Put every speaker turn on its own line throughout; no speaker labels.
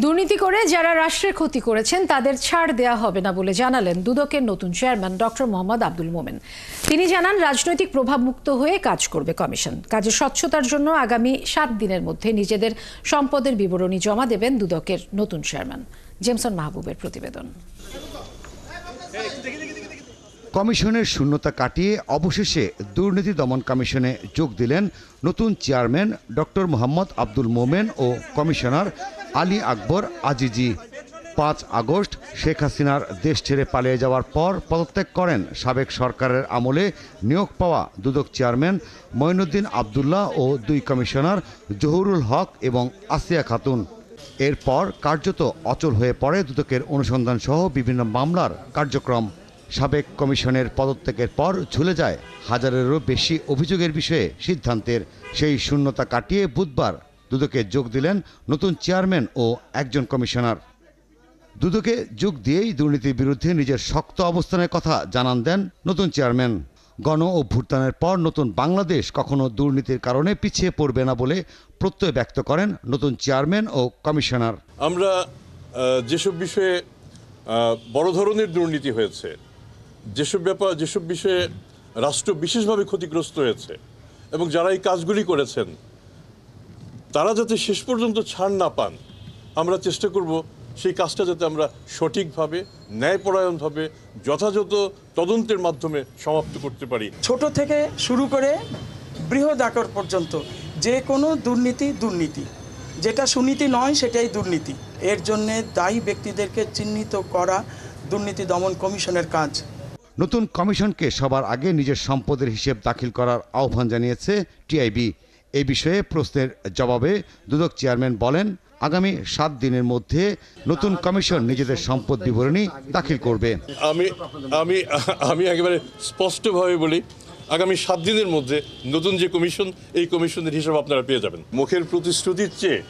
দুর্নীতি করে যারা রাষ্ট্রের ক্ষতি করেছেন তাদের ছাড় দেয়া হবে না বলে জানালেন দুদকের নতুন চেয়ারম্যান ডক্টর মোহাম্মদ আব্দুল মোমেন। তিনি জানান, রাজনৈতিক প্রভাবমুক্ত হয়ে কাজ করবে কমিশন। কাজে স্বচ্ছতার জন্য আগামী 7 দিনের মধ্যে নিজেদের সম্পদের বিবরণী জমা দেবেন দুদকের নতুন চেয়ারম্যান। জেমসন মাহবুবের প্রতিবেদন।
কমিশনের শূন্যতা কাটিয়ে অবশেষে দুর্নীতি দমন কমিশনে যোগ দিলেন নতুন চেয়ারম্যান ডক্টর মোহাম্মদ আব্দুল মোমেন ও কমিশনার আলী আকবর আজিজি। 5 আগস্ট শেখ হাসিনার দেশ ছেড়ে পালিয়ে যাওয়ার পর পদত্যাগ করেন সাবেক সরকারের আমলে নিয়োগ পাওয়া দুদক চেয়ারম্যান মঈনুদ্দিন আবদুল্লাহ ও 2 কমিশনার জহুরুল হক এবং আসিয়া খাতুন। এরপর কার্যত অচল হয়ে পড়ে দুদকের অনুসন্ধান সহ বিভিন্ন মামলার কার্যক্রম। সাবেক কমিশনের পদত্যাগের পর ঝুলে যায় হাজারেরও বেশি অভিযোগের বিষয়ে সিদ্ধান্তের। সেই শূন্যতা কাটিয়ে বুধবার দুদকে যোগ দিলেন নতুন চেয়ারম্যান ও একজন কমিশনার। দুদকে যোগ দিয়েই দুর্নীতির বিরুদ্ধে নিজের শক্ত অবস্থানের কথা জানান দেন নতুন চেয়ারম্যান। গণ অভ্যুত্থানের পর নতুন বাংলাদেশ কখনো দুর্নীতির কারণে পিছিয়ে পড়বে না বলে প্রত্যয় ব্যক্ত করেন নতুন চেয়ারম্যান ও কমিশনার।
আমরা যেসব বিষয়ে বড় ধরনের দুর্নীতি হয়েছে, যেসব বিষয়ে রাষ্ট্র বিশেষভাবে ক্ষতিগ্রস্ত হয়েছে এবং যারা এই কাজগুলি করেছেন তারা যাতে শেষ পর্যন্ত ছাড় না পান, আমরা চেষ্টা করব সেই কাজটা যাতে আমরা সঠিকভাবে, ন্যায়পরায়ণভাবে, যথাযথ তদন্তের মাধ্যমে সমাপ্ত করতে পারি।
ছোট থেকে শুরু করে বৃহৎ আকার পর্যন্ত যে কোনো দুর্নীতি, যেটা সুনীতি নয় সেটাই দুর্নীতি। এর জন্যে দায়ী ব্যক্তিদেরকে চিহ্নিত করা দুর্নীতি দমন কমিশনের কাজ।
নতুন কমিশনকে সবার আগে নিজের সম্পদের হিসেব দাখিল করার আহ্বান জানিয়েছে টিআইবি। এই বিষয়ে প্রশ্নের জবাবে দুদক চেয়ারম্যান বলেন, আগামী 7 দিনের মধ্যে নতুন কমিশন নিজেদের সম্পদ বিবরণী দাখিল করবে।
আমি একেবারে স্পষ্টভাবে বলি, আগামী 7 দিনের মধ্যে নতুন যে কমিশন, এই কমিশনের হিসাব আপনারা পেয়ে যাবেন। মুখের প্রতিশ্রুতির চেয়ে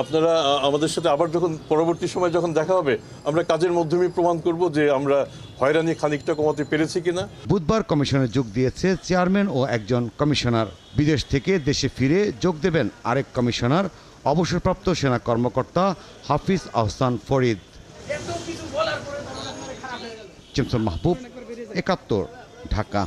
আপনারা আমাদের সাথে আবার যখন পরবর্তী সময় যখন দেখা হবে, আমরা কাজের মাধ্যমে প্রমাণ করব যে আমরা হয়রানি খানিকটা কমাতে পেরেছি কিনা।
বুধবার কমিশনে যোগ দিয়েছে চেয়ারম্যান ও একজন কমিশনার। বিদেশ থেকে দেশে ফিরে যোগ দেবেন আরেক কমিশনার, অবসরপ্রাপ্ত সেনা কর্মকর্তা হাফিজ আহসান ফরিদ। জেমসন মাহবুব, 71, ঢাকা।